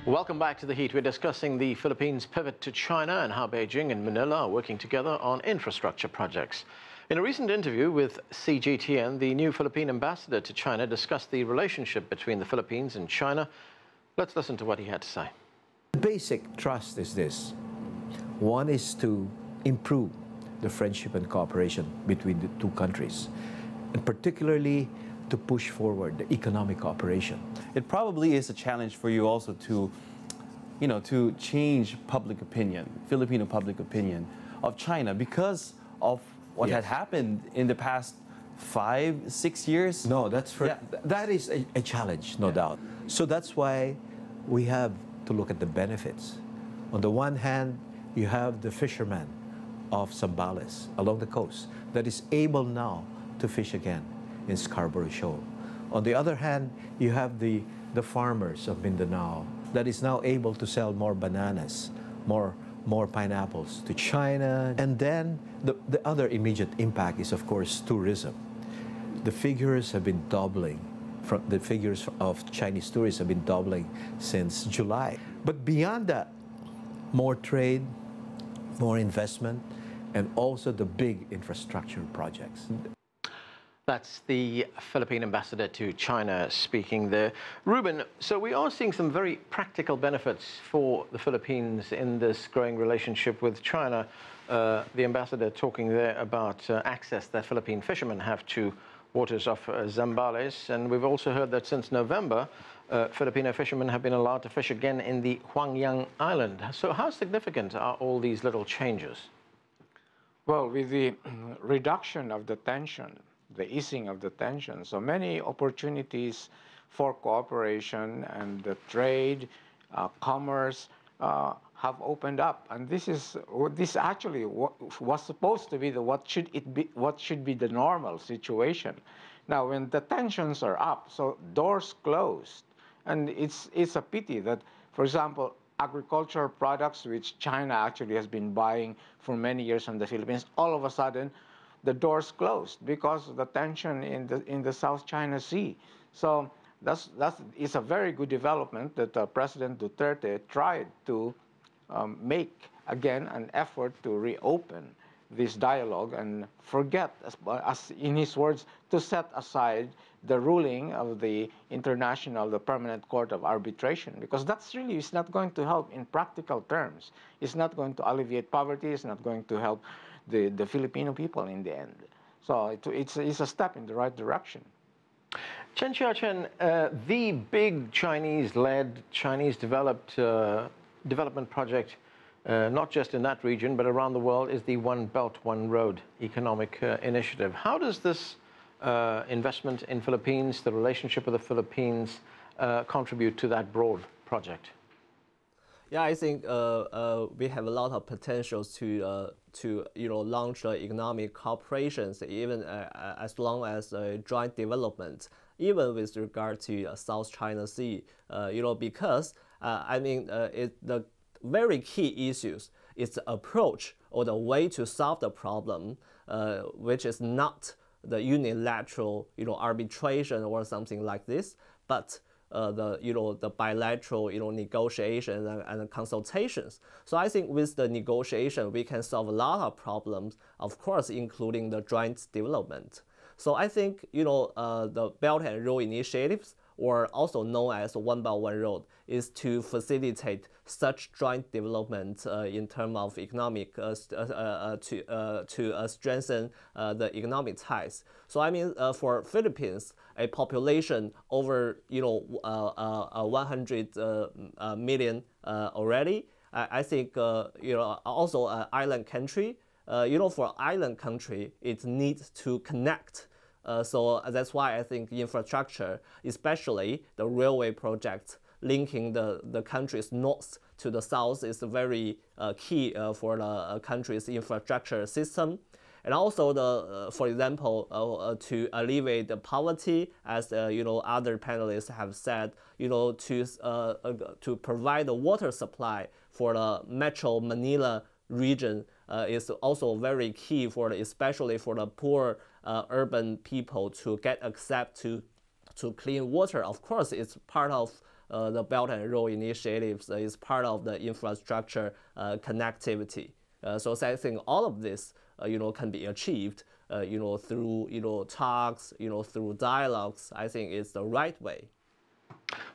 Welcome back to The Heat. We're discussing the Philippines' pivot to China and how Beijing and Manila are working together on infrastructure projects. In a recent interview with CGTN, the new Philippine ambassador to China discussed the relationship between the Philippines and China. Let's listen to what he had to say. The basic trust is this. One is to improve the friendship and cooperation between the two countries, and particularly to push forward the economic cooperation. It probably is a challenge for you also to, to change public opinion, Filipino public opinion of China because of what had happened in the past 5-6 years. No, that is a challenge, no doubt. So that's why we have to look at the benefits. On the one hand, you have the fishermen of Zambales along the coast that is able now to fish again in Scarborough Shoal. On the other hand, you have the farmers of Mindanao that is now able to sell more bananas, more pineapples to China. And then the other immediate impact is, of course, tourism. The figures have been doubling. The figures of Chinese tourists have been doubling since July. But beyond that, more trade, more investment, and also the big infrastructure projects. That's the Philippine ambassador to China speaking there. Reuben, so we are seeing some very practical benefits for the Philippines in this growing relationship with China. The ambassador talking there about access that Philippine fishermen have to waters off Zambales. And we've also heard that since November, Filipino fishermen have been allowed to fish again in the Chongyang Island. So how significant are all these little changes? Well, with the reduction of the tension, the easing of the tension, so many opportunities for cooperation and the trade, commerce have opened up, and this actually was supposed to be what should be the normal situation. Now, when the tensions are up, so doors closed, and it's a pity that, for example, agricultural products which China actually has been buying for many years from the Philippines, all of a sudden the doors closed because of the tension in the South China Sea. So it's a very good development that President Duterte tried to make again an effort to reopen this dialogue and forget, as in his words, to set aside the ruling of the Permanent Court of Arbitration, because that's really is not going to help in practical terms. It's not going to alleviate poverty. It's not going to help the Filipino people in the end. So it's a step in the right direction. Chen Xiaochen, the big Chinese-led, Chinese-developed development project, not just in that region, but around the world, is the One Belt, One Road economic initiative. How does this investment in Philippines, the relationship with the Philippines, contribute to that broad project? Yeah, I think we have a lot of potentials to launch economic cooperations, even as long as joint development, even with regard to South China Sea. Because I mean, the very key issues is the approach or the way to solve the problem, which is not the unilateral arbitration or something like this, but the bilateral negotiation and consultations. So I think with the negotiation we can solve a lot of problems, of course, including the joint development. So I think the Belt and Road initiatives, or also known as One Belt One Road, is to facilitate such joint development in terms of economic to strengthen the economic ties. So I mean, for Philippines, a population over 100 million already. I think also an island country. For island country, it needs to connect. So that's why I think infrastructure, especially the railway projects linking the country's north to the south, is very key for the country's infrastructure system. And also, for example, to alleviate the poverty, as other panelists have said, to provide the water supply for the Metro Manila region is also very key especially for the poor urban people to get access to clean water. Of course, it's part of the Belt and Road initiatives is part of the infrastructure connectivity. So I think all of this, can be achieved, through, talks, through dialogues. I think it's the right way.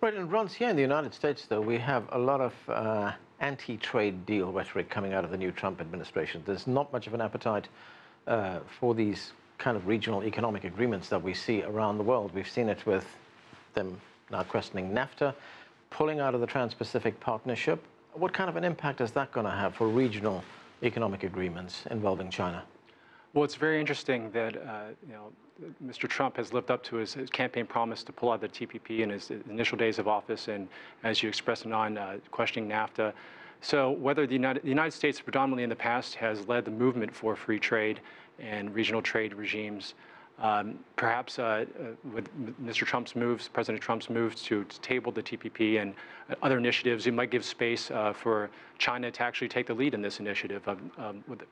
Right, and Ronce, here in the United States, though, we have a lot of anti-trade deal rhetoric coming out of the new Trump administration. There's not much of an appetite for these kind of regional economic agreements that we see around the world. We've seen it with them now questioning NAFTA, pulling out of the Trans-Pacific Partnership. What kind of an impact is that going to have for regional economic agreements involving China? Well, it's very interesting that Mr. Trump has lived up to his campaign promise to pull out the TPP in his initial days of office, and as you expressed on questioning NAFTA. So whether the United States predominantly in the past has led the movement for free trade and regional trade regimes, perhaps with Mr. Trump's moves, President Trump's moves to table the TPP and other initiatives, it might give space for China to actually take the lead in this initiative.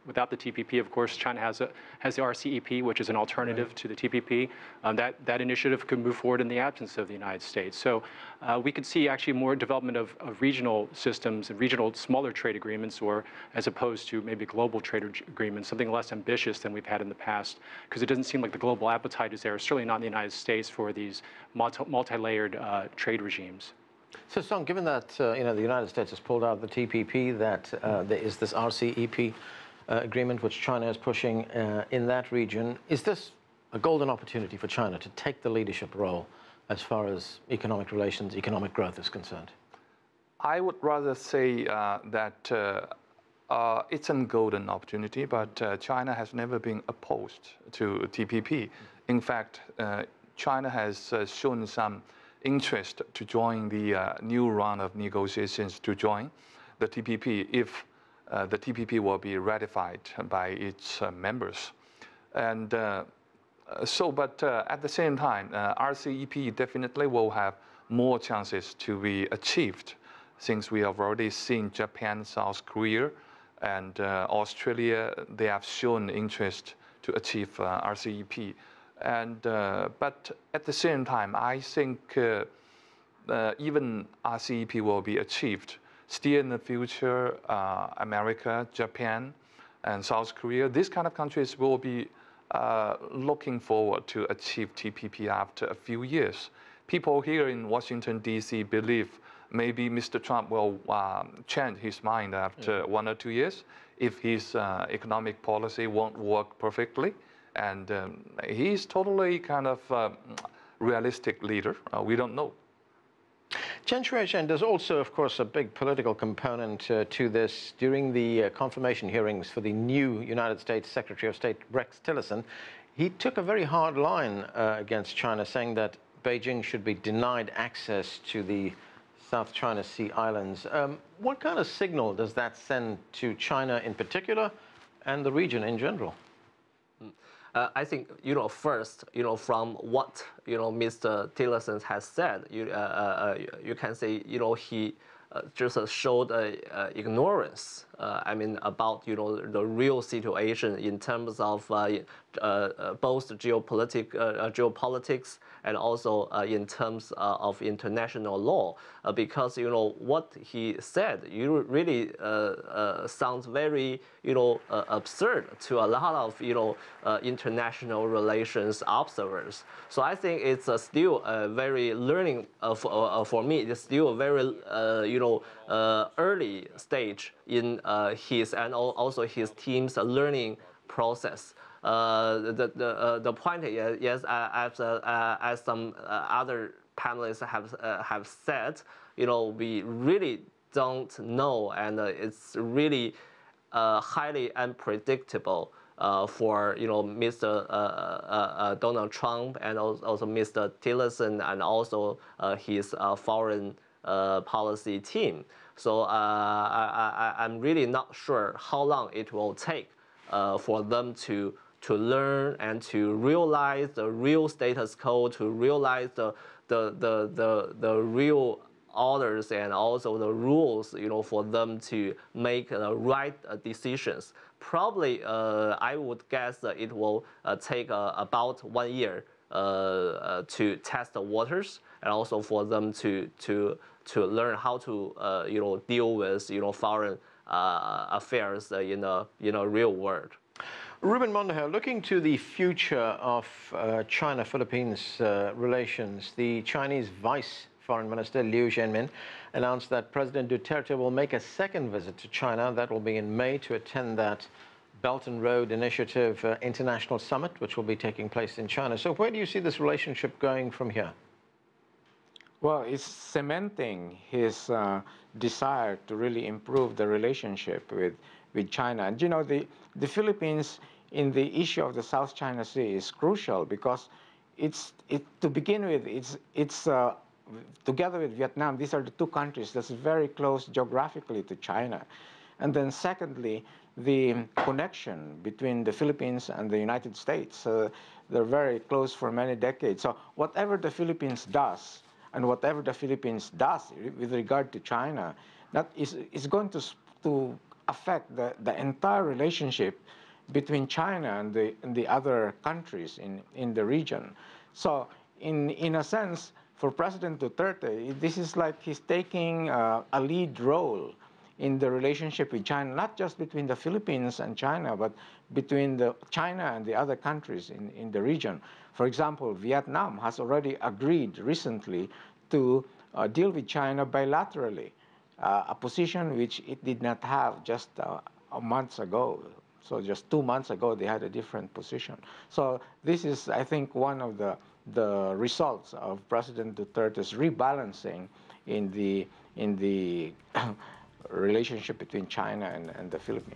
Without the TPP, of course, China has the RCEP, which is an alternative to the TPP. That initiative could move forward in the absence of the United States. So we could see actually more development of regional systems and regional smaller trade agreements, or as opposed to maybe global trade agreements, something less ambitious than we've had in the past, because it doesn't seem like the global appetite is there, certainly not in the United States, for these multi-layered trade regimes. So, Zhang, given that the United States has pulled out of the TPP, that there is this RCEP agreement which China is pushing in that region, is this a golden opportunity for China to take the leadership role as far as economic relations, economic growth is concerned? I would rather say that it's a golden opportunity, but China has never been opposed to TPP. In fact, China has shown some interest to join the new round of negotiations to join the TPP if the TPP will be ratified by its members. And but at the same time, RCEP definitely will have more chances to be achieved, since we have already seen Japan, South Korea, and Australia, they have shown interest to achieve RCEP. And but at the same time, I think even RCEP will be achieved. Still in the future, America, Japan, and South Korea, these kind of countries will be looking forward to achieve TPP after a few years. People here in Washington, D.C. believe maybe Mr. Trump will change his mind after 1 or 2 years if his economic policy won't work perfectly. And he's totally kind of realistic leader. We don't know. Chen Xiaochen, there's also, of course, a big political component to this. During the confirmation hearings for the new United States Secretary of State, Rex Tillerson, he took a very hard line against China, saying that Beijing should be denied access to the South China Sea islands. What kind of signal does that send to China in particular and the region in general? I think, first, from what, Mr. Tillerson has said, you can say, he just showed ignorance, about, the real situation in terms of both geopolitics and also in terms of international law, because what he said really sounds very absurd to a lot of international relations observers. So I think it's still a very learning for me. It's still a very early stage in his and also his team's learning process. The point is, yes, as some other panelists have said, we really don't know, and it's really highly unpredictable for Mr. Donald Trump and also Mr. Tillerson and also his foreign policy team. So I'm really not sure how long it will take for them to learn and to realize the real status quo, to realize the real orders and also the rules, for them to make the right decisions. Probably, I would guess that it will take about 1 year to test the waters and also for them to learn how to deal with foreign affairs in a real world. Reuben Mondejar, looking to the future of China-Philippines relations, the Chinese Vice Foreign Minister Liu Zhenmin announced that President Duterte will make a second visit to China. That will be in May to attend that Belt and Road Initiative International Summit, which will be taking place in China. So where do you see this relationship going from here? Well, it's cementing his desire to really improve the relationship with China. And you know, the Philippines in the issue of the South China Sea is crucial because to begin with, it's together with Vietnam, these are the two countries that's very close geographically to China. And then secondly, the connection between the Philippines and the United States. They're very close for many decades. So whatever the Philippines does, and whatever the Philippines does with regard to China, that is going to affect the entire relationship between China and the other countries in the region. So in a sense, for President Duterte, this is like he's taking a lead role in the relationship with China, not just between the Philippines and China, but between China and the other countries in the region. For example, Vietnam has already agreed recently to deal with China bilaterally, a position which it did not have just months ago. So just 2 months ago, they had a different position. So this is, I think, one of the results of President Duterte's rebalancing in the relationship between China and the Philippines.